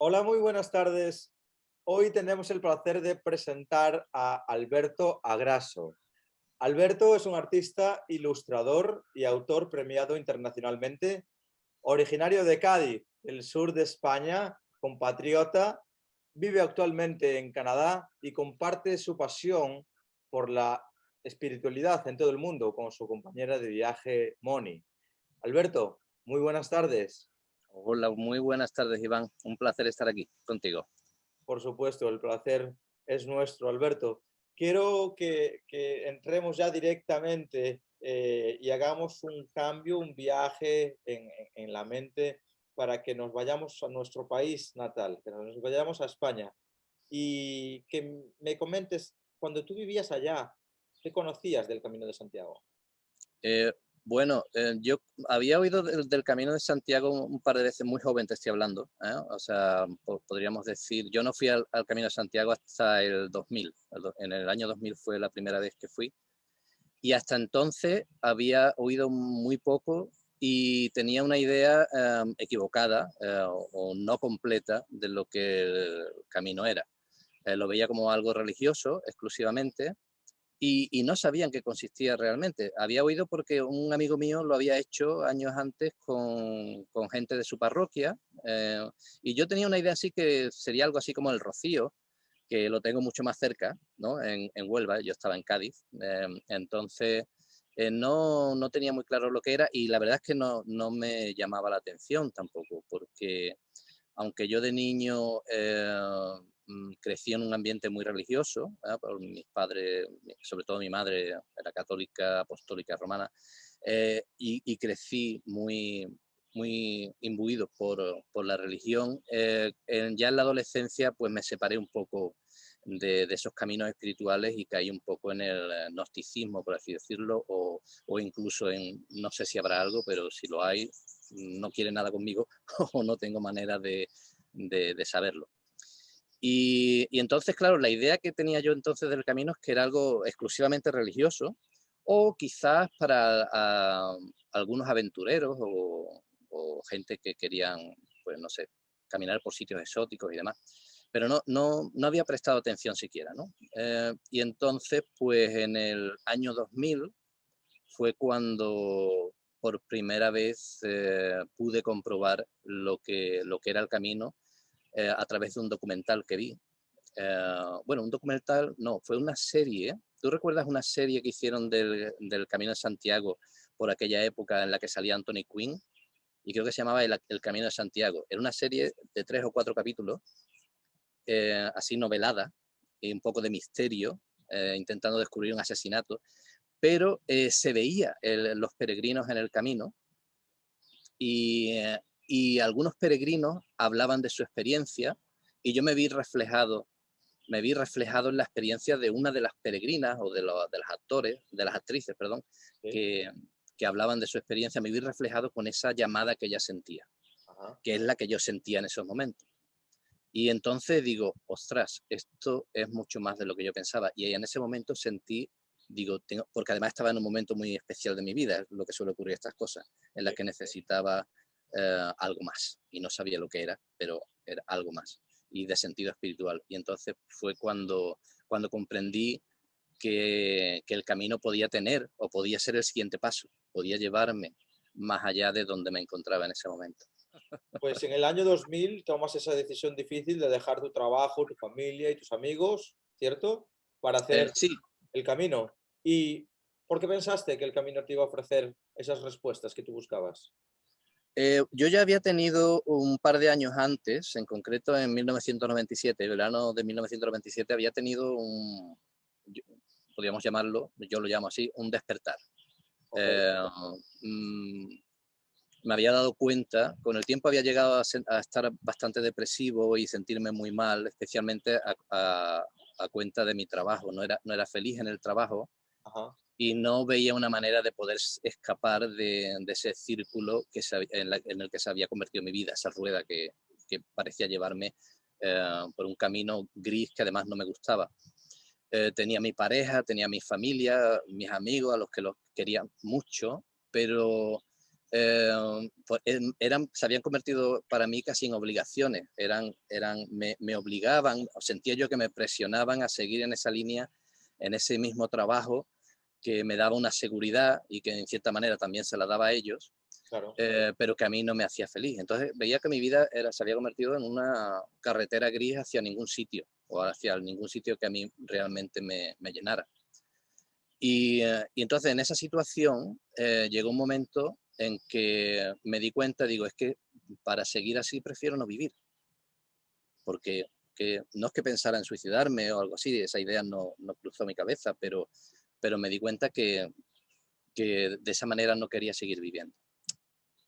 Hola, muy buenas tardes. Hoy tenemos el placer de presentar a Alberto Agrasso. Alberto es un artista, ilustrador y autor premiado internacionalmente, originario de Cádiz, el sur de España, compatriota, vive actualmente en Canadá y comparte su pasión por la espiritualidad en todo el mundo con su compañera de viaje, Moni. Alberto, muy buenas tardes. Hola, muy buenas tardes, Iván. Un placer estar aquí contigo. Por supuesto, el placer es nuestro, Alberto. Quiero que entremos ya directamente y hagamos un cambio, un viaje en la mente para que nos vayamos a nuestro país natal, que nos vayamos a España y que me comentes, cuando tú vivías allá, ¿qué conocías del Camino de Santiago? Eh, yo había oído del Camino de Santiago un par de veces, muy joven te estoy hablando, ¿eh? O sea, podríamos decir, yo no fui al Camino de Santiago hasta el 2000. En el año 2000 fue la primera vez que fui. Y hasta entonces había oído muy poco y tenía una idea equivocada o no completa de lo que el camino era. Lo veía como algo religioso exclusivamente. Y no sabían qué consistía realmente. Había oído porque un amigo mío lo había hecho años antes con gente de su parroquia, y yo tenía una idea así que sería algo así como el Rocío, que lo tengo mucho más cerca, ¿no? En Huelva. Yo estaba en Cádiz, entonces no tenía muy claro lo que era, y la verdad es que no me llamaba la atención tampoco, porque aunque yo de niño crecí en un ambiente muy religioso, por mis padres, sobre todo mi madre era católica, apostólica, romana, y crecí muy imbuido por la religión. Ya en la adolescencia pues me separé un poco de esos caminos espirituales y caí un poco en el gnosticismo, por así decirlo, o incluso en, no sé si habrá algo, pero si lo hay, no quiere nada conmigo o no tengo manera de saberlo. Y entonces, claro, la idea que tenía yo entonces del camino es que era algo exclusivamente religioso, o quizás para algunos aventureros o gente que querían, pues no sé, caminar por sitios exóticos y demás. Pero no había prestado atención siquiera, ¿no? Y entonces, pues en el año 2000 fue cuando por primera vez pude comprobar lo que era el camino, a través de un documental que vi. Bueno, un documental, no, fue una serie. ¿Tú recuerdas una serie que hicieron del Camino de Santiago por aquella época en la que salía Anthony Quinn? Y creo que se llamaba el Camino de Santiago. Era una serie de 3 o 4 capítulos, así novelada, y un poco de misterio, intentando descubrir un asesinato, pero se veía los peregrinos en el camino, y algunos peregrinos hablaban de su experiencia, y yo me vi reflejado en la experiencia de una de las peregrinas, o de las actrices, perdón, ¿Sí? que hablaban de su experiencia. Me vi reflejado con esa llamada que ella sentía, Ajá. que es la que yo sentía en esos momentos. Y entonces digo, ostras, esto es mucho más de lo que yo pensaba. Y en ese momento sentí, digo, porque además estaba en un momento muy especial de mi vida, es lo que suele ocurrir estas cosas, en las Sí, que necesitaba algo más. Y no sabía lo que era, pero era algo más. Y de sentido espiritual. Y entonces fue cuando comprendí que el camino podía tener, o podía ser el siguiente paso, podía llevarme más allá de donde me encontraba en ese momento. pues en el año 2000 tomas esa decisión difícil de dejar tu trabajo, tu familia y tus amigos, ¿cierto? Para hacer Sí, el camino. ¿Y por qué pensaste que el camino te iba a ofrecer esas respuestas que tú buscabas? yo ya había tenido un par de años antes, en concreto en 1997, el verano de 1997, había tenido podríamos llamarlo, yo lo llamo así, un despertar. Ok, Eh, mm, Me había dado cuenta, con el tiempo había llegado a estar bastante depresivo y sentirme muy mal, especialmente a cuenta de mi trabajo. No era feliz en el trabajo, ajá, y no veía una manera de poder escapar de ese círculo en el que se había convertido mi vida, esa rueda que parecía llevarme por un camino gris que además no me gustaba. Tenía mi pareja, tenía mi familia, mis amigos, a los que los quería mucho, pero pues se habían convertido para mí casi en obligaciones, me obligaban, sentía yo que me presionaban a seguir en esa línea, en ese mismo trabajo que me daba una seguridad y que en cierta manera también se la daba a ellos, Claro. pero que a mí no me hacía feliz. Entonces veía que mi vida se había convertido en una carretera gris hacia ningún sitio, o hacia ningún sitio que a mí realmente me llenara. Y entonces en esa situación llegó un momento en que me di cuenta, digo, es que para seguir así prefiero no vivir, porque no es que pensara en suicidarme o algo así, esa idea no cruzó mi cabeza, pero me di cuenta que de esa manera no quería seguir viviendo.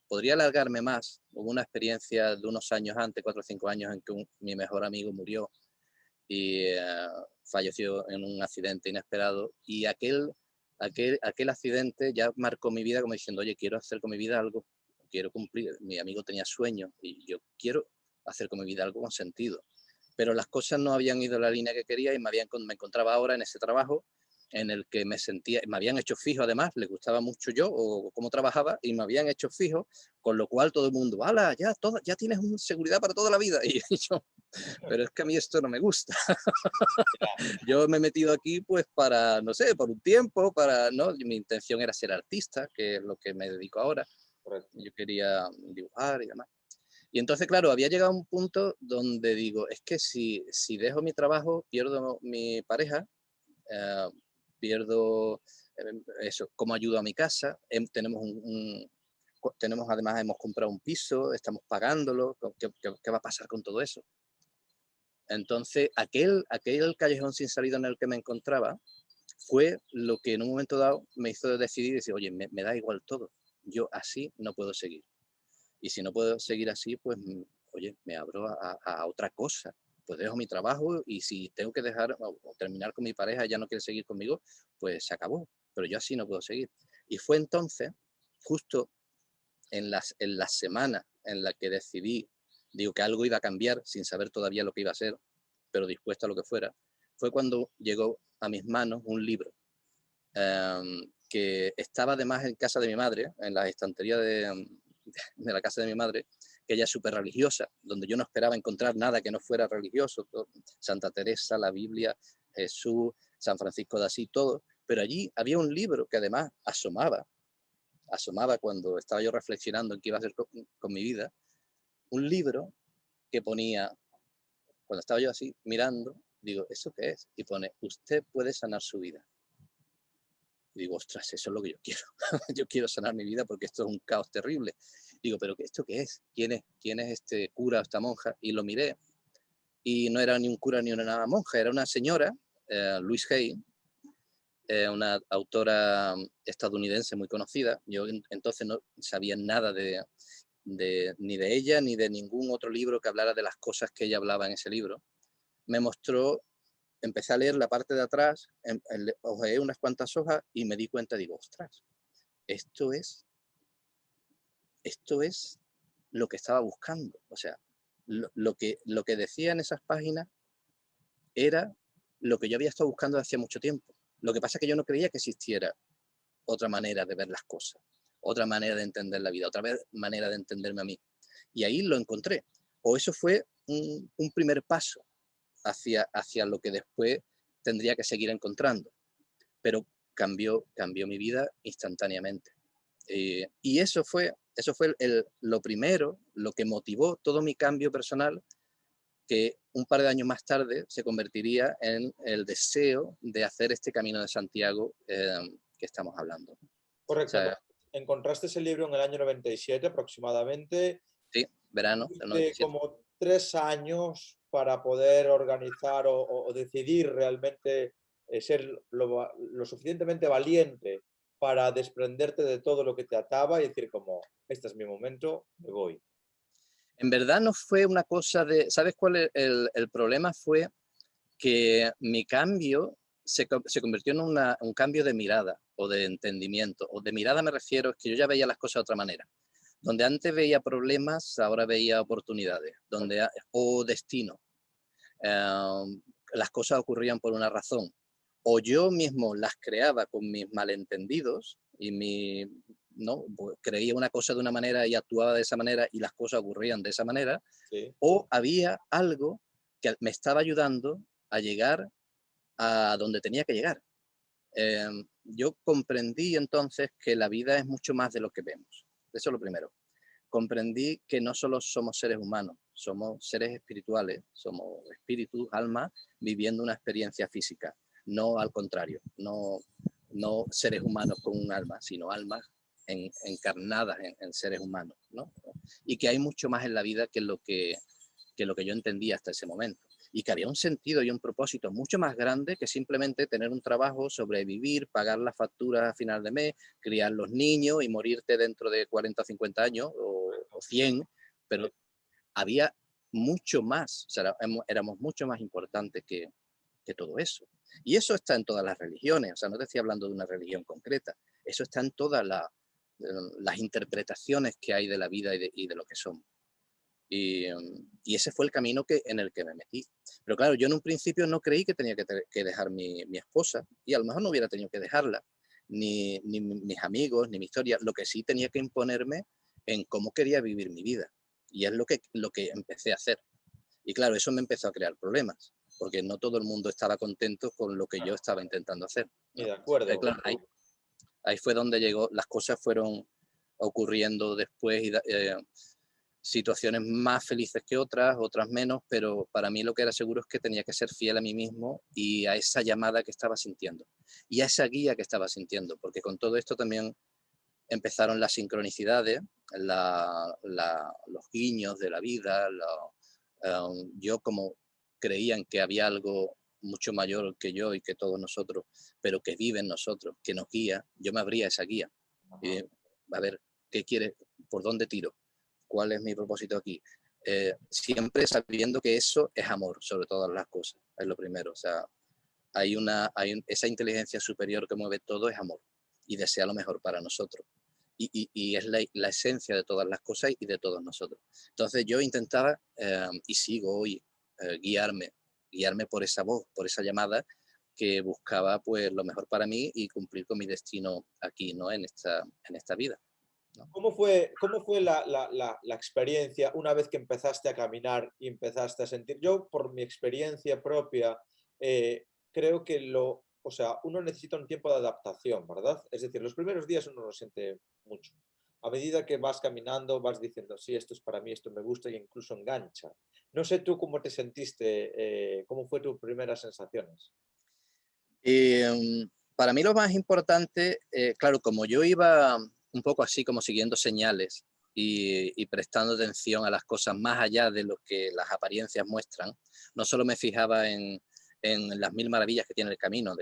Podría alargarme más. Hubo una experiencia de unos años antes, 4 o 5 años, en que mi mejor amigo murió y falleció en un accidente inesperado, y aquel accidente ya marcó mi vida como diciendo, oye, quiero hacer con mi vida algo, quiero cumplir. Mi amigo tenía sueños y yo quiero hacer con mi vida algo con sentido. Pero las cosas no habían ido en la línea que quería y me encontraba ahora en ese trabajo en el que me habían hecho fijo, además, les gustaba mucho yo o cómo trabajaba, y me habían hecho fijo, con lo cual todo el mundo, ¡hala! Ya tienes seguridad para toda la vida. Y yo, pero es que a mí esto no me gusta. Yo me he metido aquí pues para, no sé, por un tiempo, ¿no? Mi intención era ser artista, que es lo que me dedico ahora. Correcto. Yo quería dibujar y demás. Y entonces, claro, había llegado a un punto donde digo, es que si dejo mi trabajo, pierdo mi pareja, eh, pierdo eso, cómo ayudo a mi casa, tenemos además, hemos comprado un piso, estamos pagándolo, ¿qué va a pasar con todo eso? Entonces, aquel callejón sin salida en el que me encontraba fue lo que en un momento dado me hizo decidir y decir, oye, me da igual todo, yo así no puedo seguir. Y si no puedo seguir así, pues, oye, me abro a otra cosa. Pues dejo mi trabajo y si tengo que dejar o terminar con mi pareja y ya no quiere seguir conmigo, pues se acabó. Pero yo así no puedo seguir. Y fue entonces, justo en la semana en la que decidí, digo, que algo iba a cambiar sin saber todavía lo que iba a ser, pero dispuesto a lo que fuera, fue cuando llegó a mis manos un libro que estaba además en casa de mi madre, en la estantería de la casa de mi madre, que ella es súper religiosa, donde yo no esperaba encontrar nada que no fuera religioso, Santa Teresa, la Biblia, Jesús, San Francisco de Asís, todo, pero allí había un libro que además asomaba cuando estaba yo reflexionando en qué iba a hacer con mi vida, un libro que ponía, cuando estaba yo así mirando, digo, ¿eso qué es? Y pone, usted puede sanar su vida. Y digo, ostras, eso es lo que yo quiero. Yo quiero sanar mi vida porque esto es un caos terrible. Digo, ¿pero esto qué es? ¿Quién es este cura o esta monja? Y lo miré y no era ni un cura ni una monja, era una señora, Louise Hay, una autora estadounidense muy conocida. Yo entonces no sabía nada ni de ella ni de ningún otro libro que hablara de las cosas que ella hablaba en ese libro. Me mostró, empecé a leer la parte de atrás, hojeé unas cuantas hojas y me di cuenta, digo, ostras, esto es lo que estaba buscando. O sea, lo que decía en esas páginas era lo que yo había estado buscando hace mucho tiempo. Lo que pasa es que yo no creía que existiera otra manera de ver las cosas, otra manera de entender la vida, manera de entenderme a mí. Y ahí lo encontré. O eso fue un primer paso hacia lo que después tendría que seguir encontrando. Pero cambió mi vida instantáneamente. Y eso fue lo primero, lo que motivó todo mi cambio personal, que un par de años más tarde se convertiría en el deseo de hacer este Camino de Santiago que estamos hablando. O Correcto. sea, Encontraste ese libro en el año 97 aproximadamente. sí, verano del Tuviste 97. como 3 años para poder organizar o decidir realmente ser lo suficientemente valiente para desprenderte de todo lo que te ataba y decir como, este es mi momento, me voy. En verdad no fue una cosa de... ¿Sabes cuál es el problema? Fue que mi cambio se convirtió en un cambio de mirada o de entendimiento. O de mirada me refiero, es que yo ya veía las cosas de otra manera. Donde antes veía problemas, ahora veía oportunidades. O destino. Las cosas ocurrían por una razón. O yo mismo las creaba con mis malentendidos y ¿no? Pues creía una cosa de una manera y actuaba de esa manera y las cosas ocurrían de esa manera, Sí. o había algo que me estaba ayudando a llegar a donde tenía que llegar. Yo comprendí entonces que la vida es mucho más de lo que vemos. Eso es lo primero. Comprendí que no solo somos seres humanos, somos seres espirituales, somos espíritus, almas, viviendo una experiencia física. No al contrario, no seres humanos con un alma, sino almas encarnadas en seres humanos, ¿no? Y que hay mucho más en la vida que lo que yo entendía hasta ese momento. Y que había un sentido y un propósito mucho más grande que simplemente tener un trabajo, sobrevivir, pagar las facturas a final de mes, criar los niños y morirte dentro de 40 o 50 años o 100, pero había mucho más, o sea, éramos mucho más importantes que todo eso. Y eso está en todas las religiones, o sea, no te estoy hablando de una religión concreta, eso está en todas las interpretaciones que hay de la vida y de lo que somos. Y ese fue el camino en el que me metí. Pero claro, yo en un principio no creí que tenía que dejar mi esposa, y a lo mejor no hubiera tenido que dejarla, ni mis amigos, ni mi historia. Lo que sí tenía que imponerme en cómo quería vivir mi vida. Y es lo que empecé a hacer. Y claro, eso me empezó a crear problemas, porque no todo el mundo estaba contento con lo que yo estaba intentando hacer, Y ¿no? de acuerdo. Claro, ahí fue donde llegó, las cosas fueron ocurriendo después y situaciones más felices que otras, otras menos, pero para mí lo que era seguro es que tenía que ser fiel a mí mismo y a esa llamada que estaba sintiendo y a esa guía que estaba sintiendo, porque con todo esto también empezaron las sincronicidades, los guiños de la vida, yo como creían que había algo mucho mayor que yo y que todos nosotros, pero que vive en nosotros, que nos guía, yo me abría esa guía. Y, a ver, ¿qué quiere? ¿Por dónde tiro? ¿Cuál es mi propósito aquí? Siempre sabiendo que eso es amor sobre todas las cosas, es lo primero. O sea, esa inteligencia superior que mueve todo es amor y desea lo mejor para nosotros. Y es la esencia de todas las cosas y de todos nosotros. Entonces yo intentaba, y sigo hoy, guiarme por esa voz, por esa llamada que buscaba pues lo mejor para mí y cumplir con mi destino aquí, ¿no? En esta vida, ¿no? Cómo fue la experiencia una vez que empezaste a caminar y empezaste a sentir? Yo, por mi experiencia propia, creo que o sea, uno necesita un tiempo de adaptación, ¿verdad? Es decir, los primeros días uno lo siente mucho. A medida que vas caminando, vas diciendo, sí, esto es para mí, esto me gusta e incluso engancha. No sé tú cómo te sentiste, cómo fue tus primeras sensaciones. Para mí lo más importante, claro, como yo iba un poco así como siguiendo señales y prestando atención a las cosas más allá de lo que las apariencias muestran, no solo me fijaba en las mil maravillas que tiene el camino,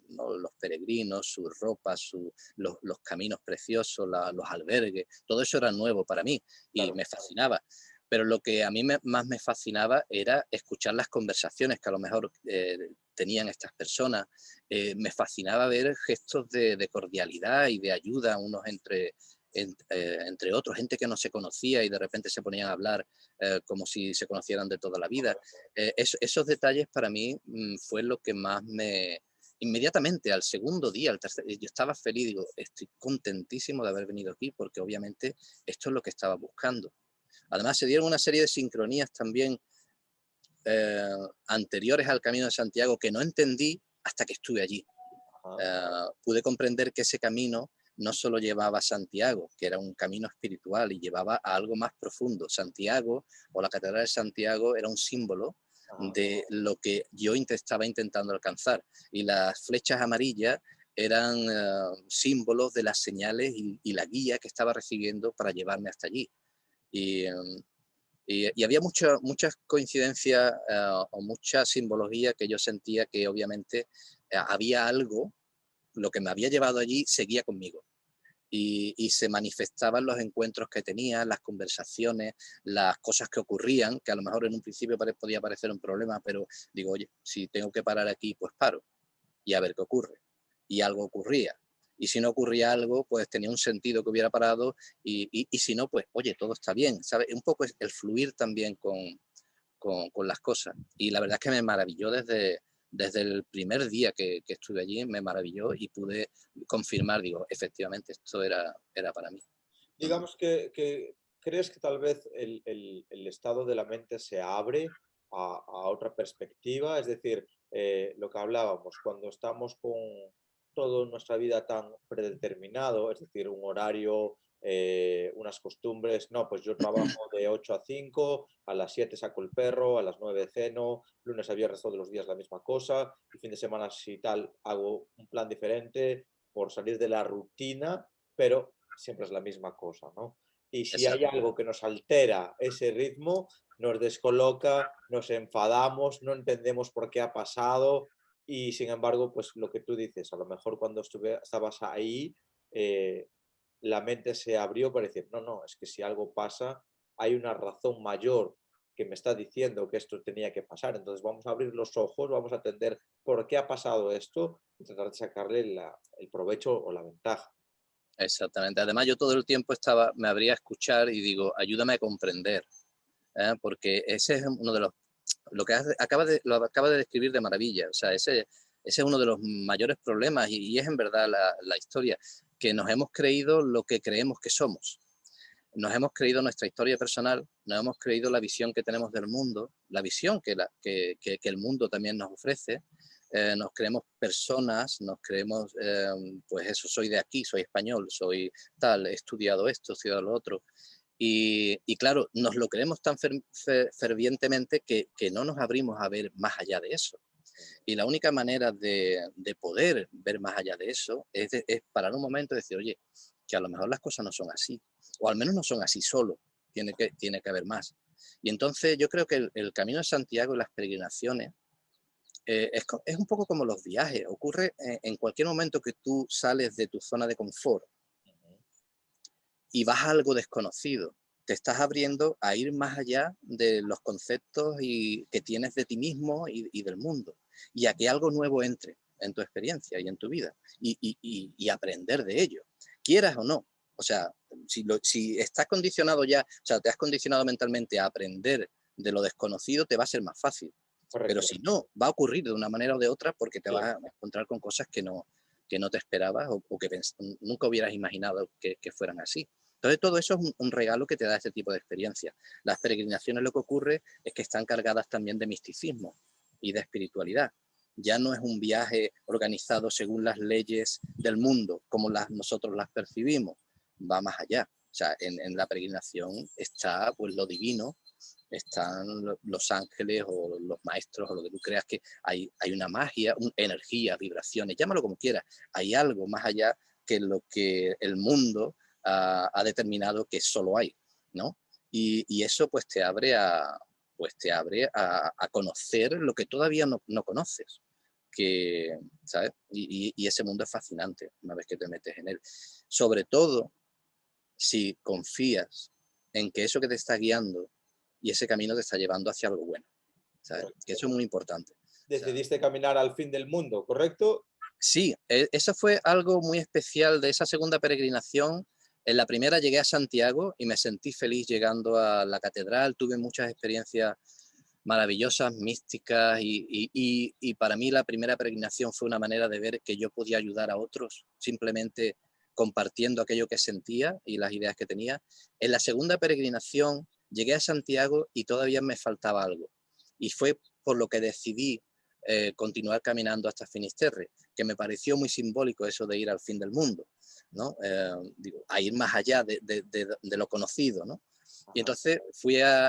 ¿no? Los peregrinos, sus ropas, los caminos preciosos, los albergues, todo eso era nuevo para mí y Claro. me fascinaba. Pero lo que a mí más me fascinaba era escuchar las conversaciones que a lo mejor tenían estas personas. Me fascinaba ver gestos de cordialidad y de ayuda unos entre otros, gente que no se conocía y de repente se ponían a hablar como si se conocieran de toda la vida. Esos detalles para mí fue lo que más inmediatamente al segundo día, al tercer, yo estaba feliz, digo, estoy contentísimo de haber venido aquí porque obviamente esto es lo que estaba buscando. Además se dieron una serie de sincronías también anteriores al Camino de Santiago que no entendí hasta que estuve allí. Ajá. Pude comprender que ese camino no solo llevaba a Santiago, que era un camino espiritual y llevaba a algo más profundo. Santiago o la Catedral de Santiago era un símbolo Ajá. de lo que yo estaba intentando alcanzar. Y las flechas amarillas eran símbolos de las señales y la guía que estaba recibiendo para llevarme hasta allí. Y, y había muchas coincidencias o mucha simbología que yo sentía que obviamente había algo, lo que me había llevado allí seguía conmigo. Y se manifestaban los encuentros que tenía, las conversaciones, las cosas que ocurrían, que a lo mejor en un principio podía parecer un problema, pero digo, oye, si tengo que parar aquí, pues paro y a ver qué ocurre. Y algo ocurría. Y si no ocurría algo, pues tenía un sentido que hubiera parado y si no, pues oye, todo está bien, ¿sabes? Un poco es el fluir también con las cosas. Y la verdad es que me maravilló desde el primer día que estuve allí me maravilló y pude confirmar, digo, efectivamente, esto era para mí. Digamos que crees que tal vez el estado de la mente se abre a otra perspectiva, es decir, lo que hablábamos, cuando estamos con toda nuestra vida tan predeterminado, es decir, un horario, unas costumbres, no, pues yo trabajo de 8 a 5, a las 7 saco el perro, a las 9 ceno, lunes a viernes todos los días la misma cosa, y fin de semana si tal hago un plan diferente por salir de la rutina, pero siempre es la misma cosa, ¿no? Y si hay Exacto. algo que nos altera ese ritmo, nos descoloca, nos enfadamos, no entendemos por qué ha pasado y sin embargo, pues lo que tú dices, a lo mejor cuando estabas ahí, eh, la mente se abrió para decir, no, no, es que si algo pasa, hay una razón mayor que me está diciendo que esto tenía que pasar. Entonces vamos a abrir los ojos, vamos a entender por qué ha pasado esto y tratar de sacarle el provecho o la ventaja. Exactamente. Además, yo todo el tiempo me abría a escuchar y digo, ayúdame a comprender, ¿eh? Porque ese es uno de los, lo que lo acaba de describir de maravilla. O sea, ese es uno de los mayores problemas y es en verdad la historia, que nos hemos creído lo que creemos que somos. Nos hemos creído nuestra historia personal, nos hemos creído la visión que tenemos del mundo, la visión que el mundo también nos ofrece. Nos creemos personas, nos creemos, pues eso, soy de aquí, soy español, soy tal, he estudiado esto, he estudiado lo otro. Y claro, nos lo creemos tan fervientemente que no nos abrimos a ver más allá de eso. Y la única manera de poder ver más allá de eso es parar un momento y decir, oye, que a lo mejor las cosas no son así, o al menos no son así solo, tiene que haber más. Y entonces yo creo que el Camino de Santiago y las peregrinaciones es un poco como los viajes, ocurre en cualquier momento que tú sales de tu zona de confort y vas a algo desconocido. Te estás abriendo a ir más allá de los conceptos que tienes de ti mismo y del mundo, y a que algo nuevo entre en tu experiencia y en tu vida, y aprender de ello, quieras o no. O sea, si estás condicionado ya, o sea, te has condicionado mentalmente a aprender de lo desconocido, te va a ser más fácil. Pero Correcto. si no, va a ocurrir de una manera o de otra porque te Sí. vas a encontrar con cosas que no te esperabas o que nunca hubieras imaginado que fueran así. Entonces, todo eso es un regalo que te da este tipo de experiencia. Las peregrinaciones, lo que ocurre es que están cargadas también de misticismo y de espiritualidad. Ya no es un viaje organizado según las leyes del mundo, como nosotros las percibimos, va más allá. O sea, en la peregrinación está pues lo divino, están los ángeles o los maestros o lo que tú creas, que hay una magia, energía, vibraciones, llámalo como quieras. Hay algo más allá que lo que el mundo ha determinado que solo hay, ¿no? Y eso pues te abre a conocer lo que todavía no conoces, ¿sabes? Y ese mundo es fascinante una vez que te metes en él. Sobre todo si confías en que eso que te está guiando y ese camino te está llevando hacia algo bueno, ¿sabes? Que eso es muy importante. O sea, Decidiste caminar al fin del mundo, ¿correcto? sí, eso fue algo muy especial de esa segunda peregrinación. En la primera llegué a Santiago y me sentí feliz llegando a la catedral, tuve muchas experiencias maravillosas, místicas y para mí la primera peregrinación fue una manera de ver que yo podía ayudar a otros simplemente compartiendo aquello que sentía y las ideas que tenía. En la segunda peregrinación llegué a Santiago y todavía me faltaba algo y fue por lo que decidí continuar caminando hasta Finisterre, que me pareció muy simbólico eso de ir al fin del mundo, ¿no? Digo, a ir más allá de lo conocido, ¿no? Y Ajá. entonces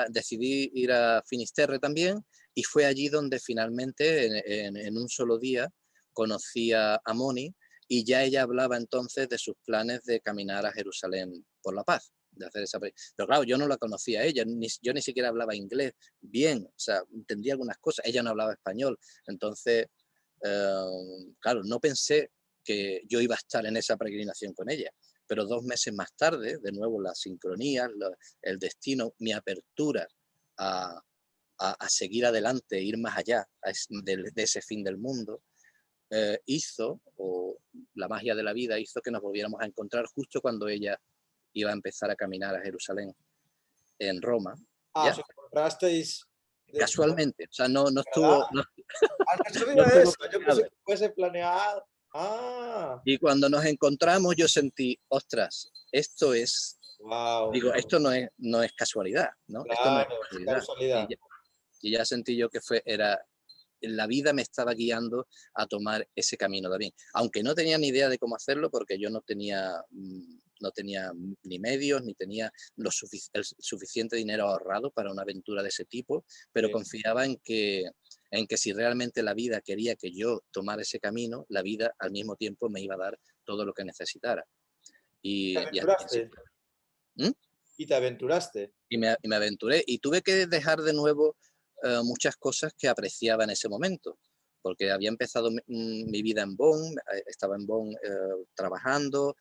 decidí ir a Finisterre también y fue allí donde finalmente en un solo día conocí a Moni y ya ella hablaba entonces de sus planes de caminar a Jerusalén por la paz, de hacer esa. Pero claro, yo no la conocía a ella, yo ni siquiera hablaba inglés bien, o sea, entendía algunas cosas, ella no hablaba español, entonces, claro, no pensé que yo iba a estar en esa peregrinación con ella, pero 2 meses más tarde, de nuevo la sincronía, el destino, mi apertura a, a seguir adelante, ir más allá de ese fin del mundo, o la magia de la vida hizo que nos volviéramos a encontrar justo cuando ella iba a empezar a caminar a Jerusalén, en Roma, Ah, ¿ya? os encontrasteis Casualmente, o sea, no ¿Verdad? estuvo, no, Ah, no no sabía estuvo eso. Yo pensé planeado. que fuese planeado. Ah, Y cuando nos encontramos yo sentí, ostras, esto es, wow, digo, esto no es casualidad, ¿no? Esto no es claro, es casualidad. causalidad. Y ya sentí yo que era, la vida me estaba guiando a tomar ese camino también. Aunque no tenía ni idea de cómo hacerlo porque yo no tenía ni medios, ni tenía el suficiente dinero ahorrado para una aventura de ese tipo, pero Sí. confiaba en que si realmente la vida quería que yo tomara ese camino, la vida al mismo tiempo me iba a dar todo lo que necesitara. ¿Te Y así aventuraste? fue. ¿Mm? ¿Y te aventuraste? Y me aventuré y tuve que dejar de nuevo muchas cosas que apreciaba en ese momento, porque había empezado mi vida en Bonn, estaba en Bonn trabajando,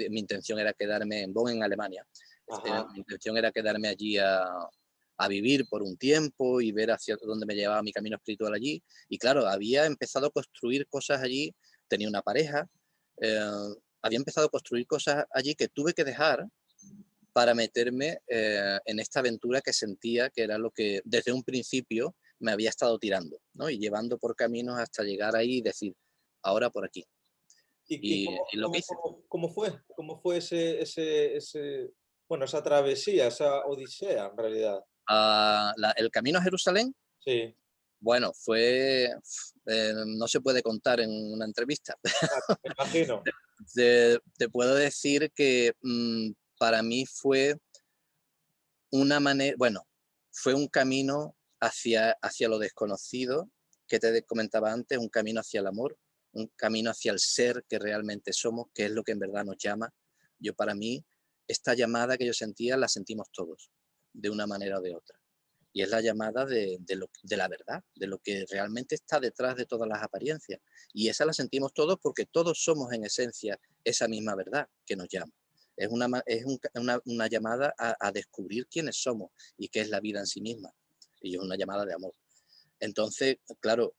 mi intención era quedarme en Bonn, en Alemania. Ajá. Mi intención era quedarme allí a vivir por un tiempo y ver hacia dónde me llevaba mi camino espiritual allí. Y claro, había empezado a construir cosas allí, tenía una pareja, eh, había empezado a construir cosas allí que tuve que dejar para meterme en esta aventura que sentía que era lo que desde un principio me había estado tirando, ¿no? Y llevando por caminos hasta llegar ahí y decir, ahora por aquí. ¿Y Y lo que hice. cómo fue? ¿Cómo fue bueno, esa travesía, esa odisea en realidad? El camino a Jerusalén, Sí, bueno, no se puede contar en una entrevista. claro, me imagino. Te puedo decir que para mí fue una manera, bueno, fue un camino hacia lo desconocido que te comentaba antes, un camino hacia el amor, un camino hacia el ser que realmente somos, que es lo que en verdad nos llama. Para mí, esta llamada que yo sentía la sentimos todos, de una manera o de otra. Y es la llamada de la verdad, de lo que realmente está detrás de todas las apariencias. Y esa la sentimos todos porque todos somos en esencia esa misma verdad que nos llama. Es una llamada a descubrir quiénes somos y qué es la vida en sí misma. Y es una llamada de amor. Entonces, claro,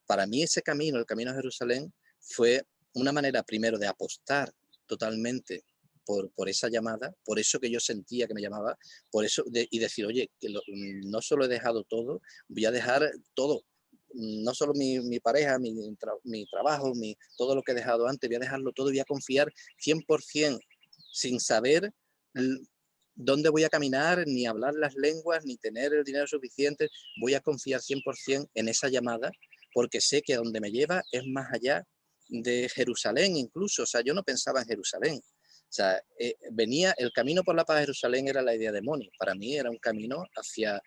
para mí ese camino, el camino a Jerusalén, fue una manera primero de apostar totalmente por esa llamada, por eso que yo sentía que me llamaba, por eso y decir, oye, no solo he dejado todo, voy a dejar todo, no solo mi pareja, mi trabajo, todo lo que he dejado antes, voy a dejarlo todo y voy a confiar 100% sin saber dónde voy a caminar, ni hablar las lenguas, ni tener el dinero suficiente. Voy a confiar 100% en esa llamada porque sé que a donde me lleva es más allá de Jerusalén incluso. O sea, yo no pensaba en Jerusalén. O sea, el camino por la paz de Jerusalén era la idea de Moni. Para mí era un camino hacia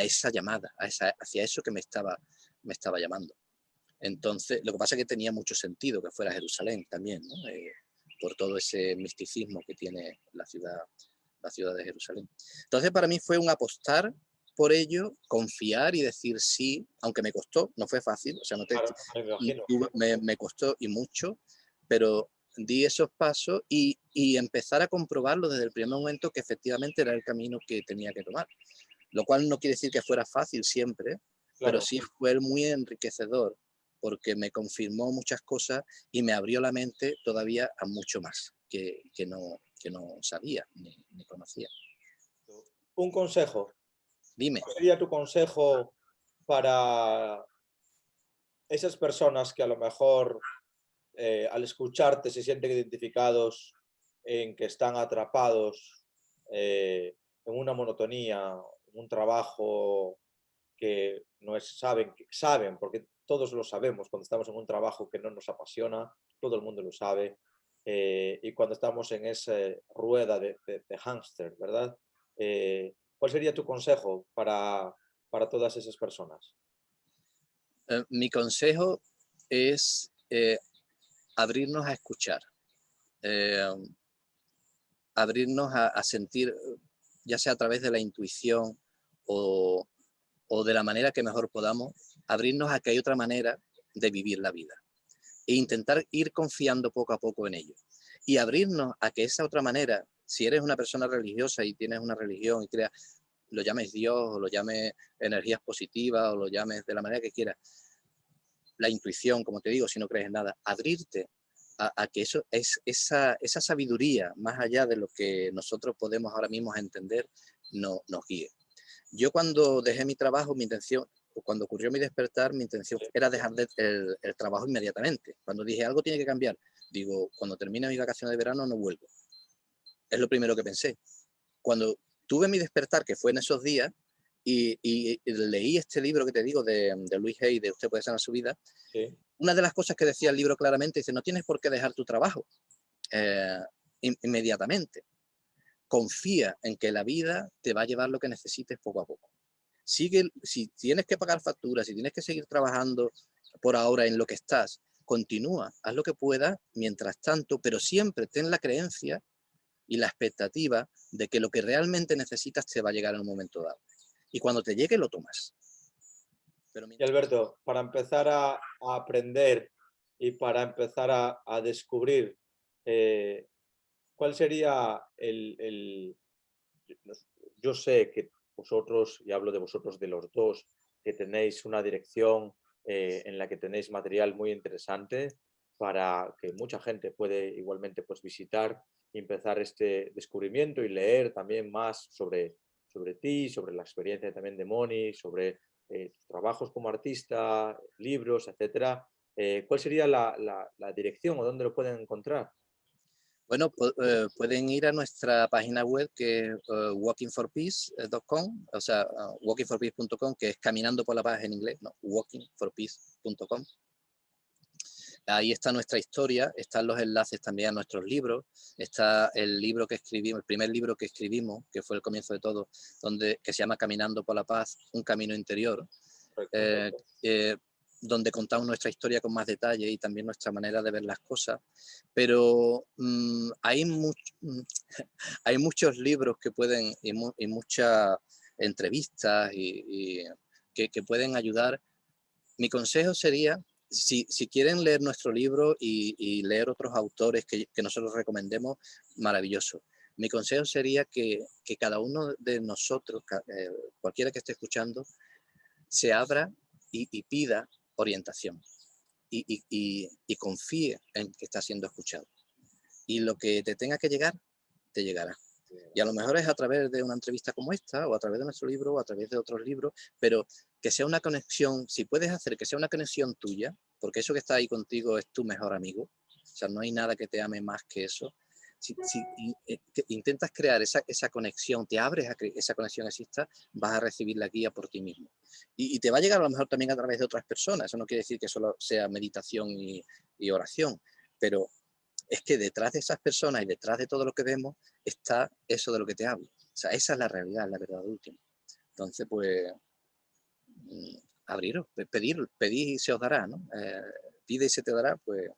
esa llamada, hacia eso que me estaba llamando. Entonces, lo que pasa es que tenía mucho sentido que fuera Jerusalén también, ¿no? Por todo ese misticismo que tiene la ciudad de Jerusalén. Entonces, para mí fue un apostar por ello, confiar y decir sí, aunque me costó, no fue fácil, o sea, Claro, me imagino. me costó y mucho, pero di esos pasos y empezar a comprobarlo desde el primer momento que efectivamente era el camino que tenía que tomar. Lo cual no quiere decir que fuera fácil siempre, pero Claro. sí fue muy enriquecedor porque me confirmó muchas cosas y me abrió la mente todavía a mucho más que no sabía ni conocía. Un consejo. Dime. ¿Cuál sería tu consejo para esas personas que a lo mejor al escucharte se sienten identificados en que están atrapados en una monotonía, en un trabajo que no es, saben, porque todos lo sabemos, cuando estamos en un trabajo que no nos apasiona, todo el mundo lo sabe, y cuando estamos en esa rueda de hámster, ¿verdad? ¿Cuál sería tu consejo para todas esas personas? Mi consejo es abrirnos a escuchar, eh, abrirnos a sentir, ya sea a través de la intuición o, o de la manera que mejor podamos, abrirnos a que hay otra manera de vivir la vida e intentar ir confiando poco a poco en ello. Y abrirnos a que esa otra manera, si eres una persona religiosa y tienes una religión y creas, lo llames Dios o lo llames energías positivas o lo llames de la manera que quieras, la intuición, como te digo, si no crees en nada, abrirte a que eso es esa sabiduría, más allá de lo que nosotros podemos ahora mismo entender, nos guíe. Yo cuando dejé mi trabajo, mi intención, o cuando ocurrió mi despertar, mi intención Sí. era dejar el trabajo inmediatamente. Cuando dije algo tiene que cambiar, digo, cuando termine mi vacaciones de verano no vuelvo. Es lo primero que pensé. Cuando tuve mi despertar, que fue en esos días, y leí este libro que te digo de Luis Hay, de Usted puede sanar su vida, Sí. una de las cosas que decía el libro claramente, dice, no tienes por qué dejar tu trabajo eh, inmediatamente. Confía en que la vida te va a llevar lo que necesites poco a poco. Sigue, si tienes que pagar facturas, si tienes que seguir trabajando por ahora en lo que estás, continúa, haz lo que puedas mientras tanto, pero siempre ten la creencia y la expectativa de que lo que realmente necesitas te va a llegar en un momento dado. Y cuando te llegue, lo tomas. Pero Y Alberto, para empezar a aprender y para empezar a descubrir, eh, ¿cuál sería yo sé que vosotros, y hablo de vosotros de los dos, que tenéis una dirección en la que tenéis material muy interesante para que mucha gente puede igualmente pues, visitar y empezar este descubrimiento y leer también más sobre ti, sobre la experiencia también de Moni, sobre tus trabajos como artista, libros, etcétera. ¿Cuál sería la dirección o dónde lo pueden encontrar? bueno, pueden ir a nuestra página web que es walkingforpeace.com, o sea, walkingforpeace.com, que es caminando por la paz en inglés, no, walkingforpeace.com. Ahí está nuestra historia, están los enlaces también a nuestros libros, está el libro que escribimos, el primer libro que escribimos, que fue el comienzo de todo, que se llama Caminando por la Paz, un camino interior, Correcto. eh, donde contamos nuestra historia con más detalle y también nuestra manera de ver las cosas. Pero hay muchos libros que pueden, y muchas entrevistas que pueden ayudar. Mi consejo sería, si quieren leer nuestro libro y leer otros autores que nosotros recomendemos, maravilloso. Mi consejo sería que cada uno de nosotros, cualquiera que esté escuchando, se abra y pida orientación y confíe en que está siendo escuchado. Y lo que te tenga que llegar, te llegará. Y a lo mejor es a través de una entrevista como esta, o a través de nuestro libro, o a través de otros libros, pero que sea una conexión, si puedes hacer que sea una conexión tuya, porque eso que está ahí contigo es tu mejor amigo, o sea, no hay nada que te ame más que eso. Si intentas crear esa conexión, te abres a que esa conexión exista, vas a recibir la guía por ti mismo. Y te va a llegar a lo mejor también a través de otras personas, eso no quiere decir que solo sea meditación y oración, pero es que detrás de esas personas y detrás de todo lo que vemos está eso de lo que te hablo. O sea, esa es la realidad, la verdad última. Entonces, pues, abriros, pedid y se os dará, ¿no? Pide y se te dará, pues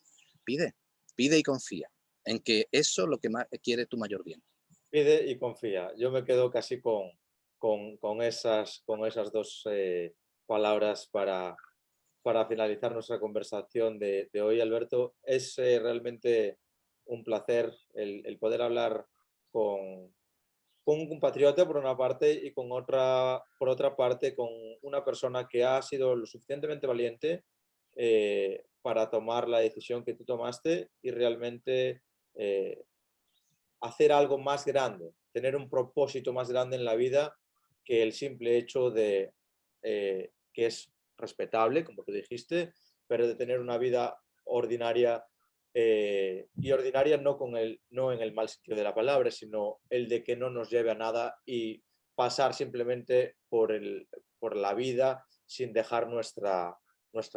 pide, pide y confía en que eso es lo que más quiere tu mayor bien. Pide y confía. Yo me quedo casi con esas dos palabras para finalizar nuestra conversación de hoy, Alberto. Es realmente un placer el poder hablar con, con un compatriota por una parte y por otra parte con una persona que ha sido lo suficientemente valiente para tomar la decisión que tú tomaste y realmente eh, hacer algo más grande, tener un propósito más grande en la vida que el simple hecho de que es respetable, como tú dijiste, pero de tener una vida ordinaria y ordinaria no en el mal sentido de la palabra, sino el de que no nos lleve a nada y pasar simplemente por la vida sin dejar nuestra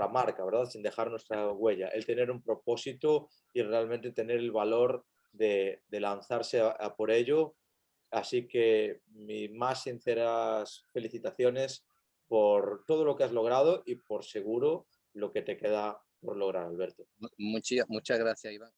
marca, ¿verdad? Sin dejar nuestra huella. El tener un propósito y realmente tener el valor de lanzarse a por ello. Así que mis más sinceras felicitaciones por todo lo que has logrado y por seguro lo que te queda por lograr, Alberto. Muchas gracias, Iván.